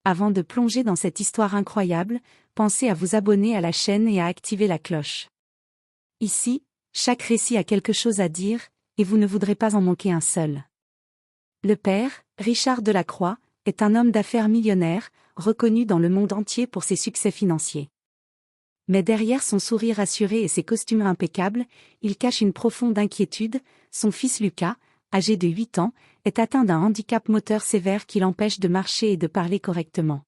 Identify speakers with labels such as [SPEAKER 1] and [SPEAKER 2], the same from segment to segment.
[SPEAKER 1] Avant de plonger dans cette histoire incroyable, pensez à vous abonner à la chaîne et à activer la cloche. Ici, chaque récit a quelque chose à dire, et vous ne voudrez pas en manquer un seul. Le père, Richard Delacroix, est un homme d'affaires millionnaire, reconnu dans le monde entier pour ses succès financiers. Mais derrière son sourire assuré et ses costumes impeccables, il cache une profonde inquiétude. Son fils Lucas, âgé de 8 ans, est atteint d'un handicap moteur sévère qui l'empêche de marcher et de parler correctement.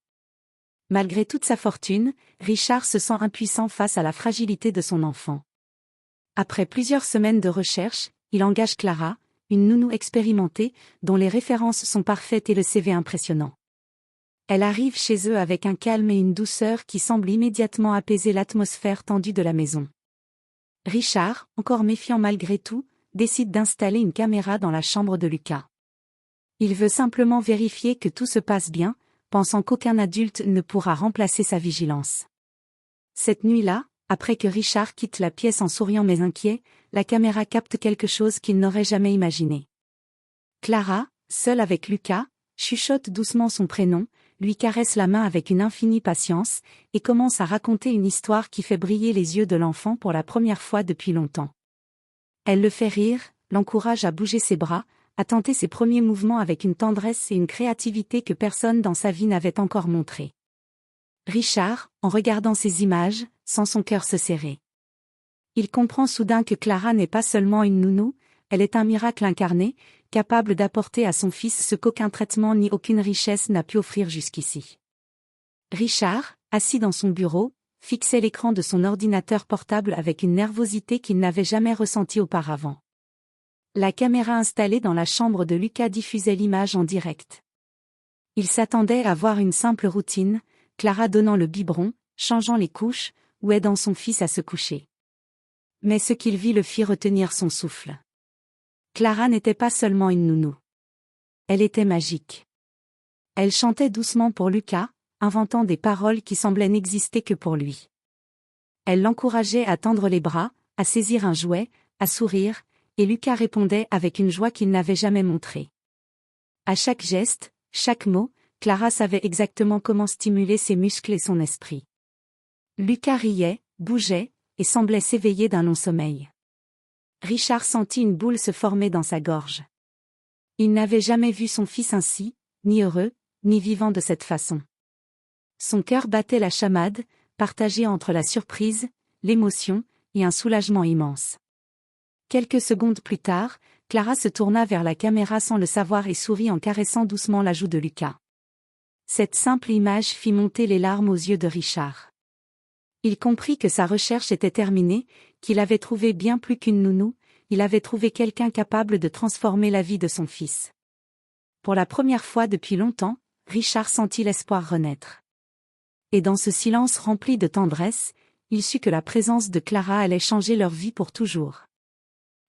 [SPEAKER 1] Malgré toute sa fortune, Richard se sent impuissant face à la fragilité de son enfant. Après plusieurs semaines de recherche, il engage Clara, une nounou expérimentée, dont les références sont parfaites et le CV impressionnant. Elle arrive chez eux avec un calme et une douceur qui semblent immédiatement apaiser l'atmosphère tendue de la maison. Richard, encore méfiant malgré tout, décide d'installer une caméra dans la chambre de Lucas. Il veut simplement vérifier que tout se passe bien, pensant qu'aucun adulte ne pourra remplacer sa vigilance. Cette nuit-là, après que Richard quitte la pièce en souriant mais inquiet, la caméra capte quelque chose qu'il n'aurait jamais imaginé. Clara, seule avec Lucas, chuchote doucement son prénom, lui caresse la main avec une infinie patience, et commence à raconter une histoire qui fait briller les yeux de l'enfant pour la première fois depuis longtemps. Elle le fait rire, l'encourage à bouger ses bras, à tenter ses premiers mouvements avec une tendresse et une créativité que personne dans sa vie n'avait encore montrée. Richard, en regardant ces images, sent son cœur se serrer. Il comprend soudain que Clara n'est pas seulement une nounou, elle est un miracle incarné, capable d'apporter à son fils ce qu'aucun traitement ni aucune richesse n'a pu offrir jusqu'ici. Richard, assis dans son bureau, fixait l'écran de son ordinateur portable avec une nervosité qu'il n'avait jamais ressentie auparavant. La caméra installée dans la chambre de Lucas diffusait l'image en direct. Il s'attendait à voir une simple routine, Clara donnant le biberon, changeant les couches, ou aidant son fils à se coucher. Mais ce qu'il vit le fit retenir son souffle. Clara n'était pas seulement une nounou. Elle était magique. Elle chantait doucement pour Lucas, inventant des paroles qui semblaient n'exister que pour lui. Elle l'encourageait à tendre les bras, à saisir un jouet, à sourire, et Lucas répondait avec une joie qu'il n'avait jamais montrée. À chaque geste, chaque mot, Clara savait exactement comment stimuler ses muscles et son esprit. Lucas riait, bougeait, et semblait s'éveiller d'un long sommeil. Richard sentit une boule se former dans sa gorge. Il n'avait jamais vu son fils ainsi, ni heureux, ni vivant de cette façon. Son cœur battait la chamade, partagé entre la surprise, l'émotion, et un soulagement immense. Quelques secondes plus tard, Clara se tourna vers la caméra sans le savoir et sourit en caressant doucement la joue de Lucas. Cette simple image fit monter les larmes aux yeux de Richard. Il comprit que sa recherche était terminée, qu'il avait trouvé bien plus qu'une nounou, il avait trouvé quelqu'un capable de transformer la vie de son fils. Pour la première fois depuis longtemps, Richard sentit l'espoir renaître. Et dans ce silence rempli de tendresse, il sut que la présence de Clara allait changer leur vie pour toujours.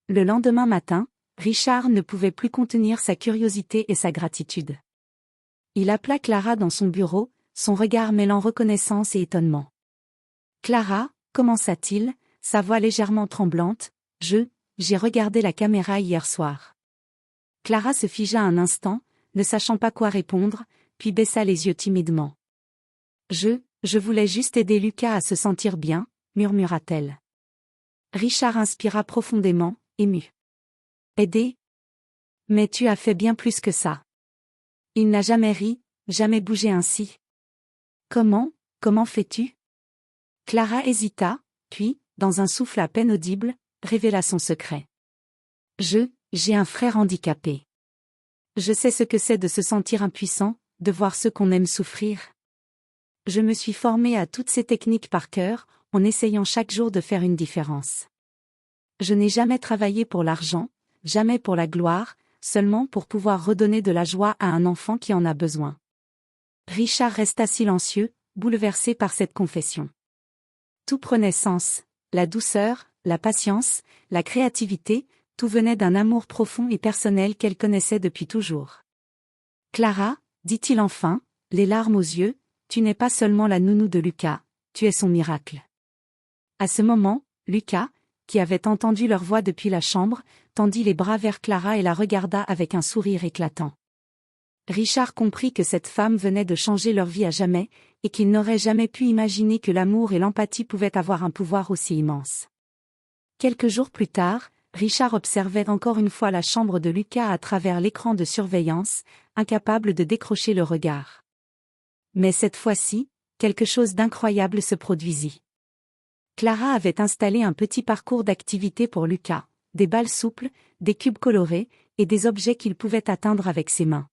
[SPEAKER 1] Le lendemain matin, Richard ne pouvait plus contenir sa curiosité et sa gratitude. Il appela Clara dans son bureau, son regard mêlant reconnaissance et étonnement. « Clara » commença-t-il, sa voix légèrement tremblante, « j'ai regardé la caméra hier soir. » Clara se figea un instant, ne sachant pas quoi répondre, puis baissa les yeux timidement. « Je voulais juste aider Lucas à se sentir bien, » murmura-t-elle. Richard inspira profondément, ému. « Aider ? Mais tu as fait bien plus que ça. » Il n'a jamais ri, jamais bougé ainsi. « Comment fais-tu » Clara hésita, puis, dans un souffle à peine audible, révéla son secret. « J'ai un frère handicapé. Je sais ce que c'est de se sentir impuissant, de voir ceux qu'on aime souffrir. Je me suis formée à toutes ces techniques par cœur, en essayant chaque jour de faire une différence. Je n'ai jamais travaillé pour l'argent, jamais pour la gloire, seulement pour pouvoir redonner de la joie à un enfant qui en a besoin. » Richard resta silencieux, bouleversé par cette confession. Tout prenait sens, la douceur, la patience, la créativité, tout venait d'un amour profond et personnel qu'elle connaissait depuis toujours. « Clara, » dit-il enfin, les larmes aux yeux, « tu n'es pas seulement la nounou de Lucas, tu es son miracle. » À ce moment, Lucas, qui avait entendu leur voix depuis la chambre, tendit les bras vers Clara et la regarda avec un sourire éclatant. Richard comprit que cette femme venait de changer leur vie à jamais, et qu'il n'aurait jamais pu imaginer que l'amour et l'empathie pouvaient avoir un pouvoir aussi immense. Quelques jours plus tard, Richard observait encore une fois la chambre de Lucas à travers l'écran de surveillance, incapable de décrocher le regard. Mais cette fois-ci, quelque chose d'incroyable se produisit. Clara avait installé un petit parcours d'activités pour Lucas, des balles souples, des cubes colorés, et des objets qu'il pouvait atteindre avec ses mains.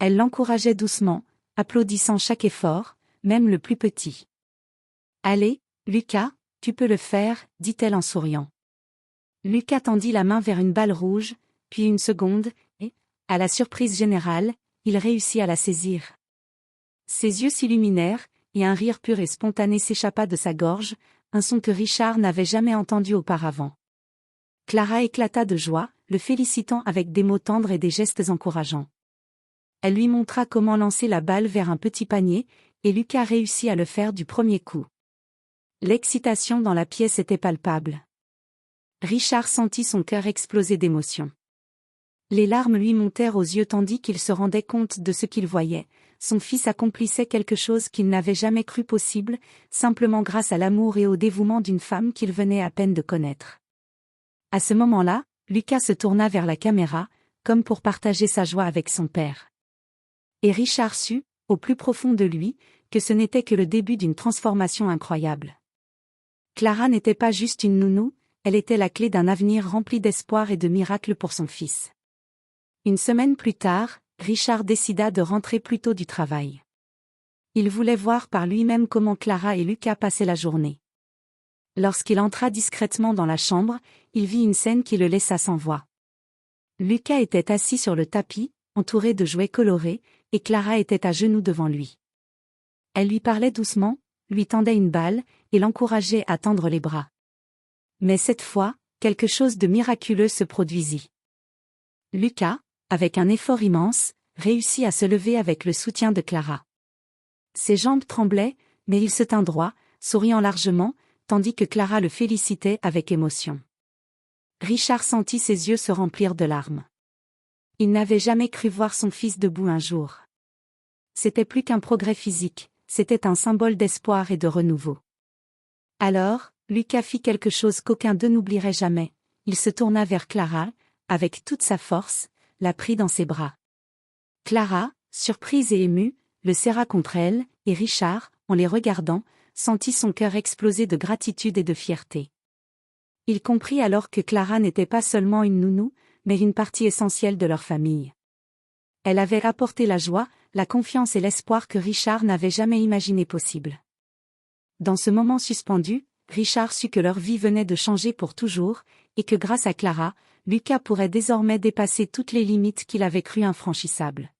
[SPEAKER 1] Elle l'encourageait doucement, applaudissant chaque effort, même le plus petit. « Allez, Lucas, tu peux le faire, dit-elle en souriant. Lucas tendit la main vers une balle rouge, puis une seconde, et, à la surprise générale, il réussit à la saisir. Ses yeux s'illuminèrent, et un rire pur et spontané s'échappa de sa gorge, un son que Richard n'avait jamais entendu auparavant. Clara éclata de joie, le félicitant avec des mots tendres et des gestes encourageants. Elle lui montra comment lancer la balle vers un petit panier, et Lucas réussit à le faire du premier coup. L'excitation dans la pièce était palpable. Richard sentit son cœur exploser d'émotion. Les larmes lui montèrent aux yeux tandis qu'il se rendait compte de ce qu'il voyait. Son fils accomplissait quelque chose qu'il n'avait jamais cru possible, simplement grâce à l'amour et au dévouement d'une femme qu'il venait à peine de connaître. À ce moment-là, Lucas se tourna vers la caméra, comme pour partager sa joie avec son père. Et Richard sut, au plus profond de lui, que ce n'était que le début d'une transformation incroyable. Clara n'était pas juste une nounou, elle était la clé d'un avenir rempli d'espoir et de miracles pour son fils. Une semaine plus tard, Richard décida de rentrer plus tôt du travail. Il voulait voir par lui-même comment Clara et Lucas passaient la journée. Lorsqu'il entra discrètement dans la chambre, il vit une scène qui le laissa sans voix. Lucas était assis sur le tapis, entouré de jouets colorés, et Clara était à genoux devant lui. Elle lui parlait doucement, lui tendait une balle, et l'encourageait à tendre les bras. Mais cette fois, quelque chose de miraculeux se produisit. Lucas, avec un effort immense, réussit à se lever avec le soutien de Clara. Ses jambes tremblaient, mais il se tint droit, souriant largement, tandis que Clara le félicitait avec émotion. Richard sentit ses yeux se remplir de larmes. Il n'avait jamais cru voir son fils debout un jour. C'était plus qu'un progrès physique, c'était un symbole d'espoir et de renouveau. Alors, Lucas fit quelque chose qu'aucun d'eux n'oublierait jamais. Il se tourna vers Clara, avec toute sa force, la prit dans ses bras. Clara, surprise et émue, le serra contre elle, et Richard, en les regardant, sentit son cœur exploser de gratitude et de fierté. Il comprit alors que Clara n'était pas seulement une nounou, mais une partie essentielle de leur famille. Elle avait apporté la joie, la confiance et l'espoir que Richard n'avait jamais imaginé possible. Dans ce moment suspendu, Richard sut que leur vie venait de changer pour toujours, et que grâce à Clara, Lucas pourrait désormais dépasser toutes les limites qu'il avait crues infranchissables.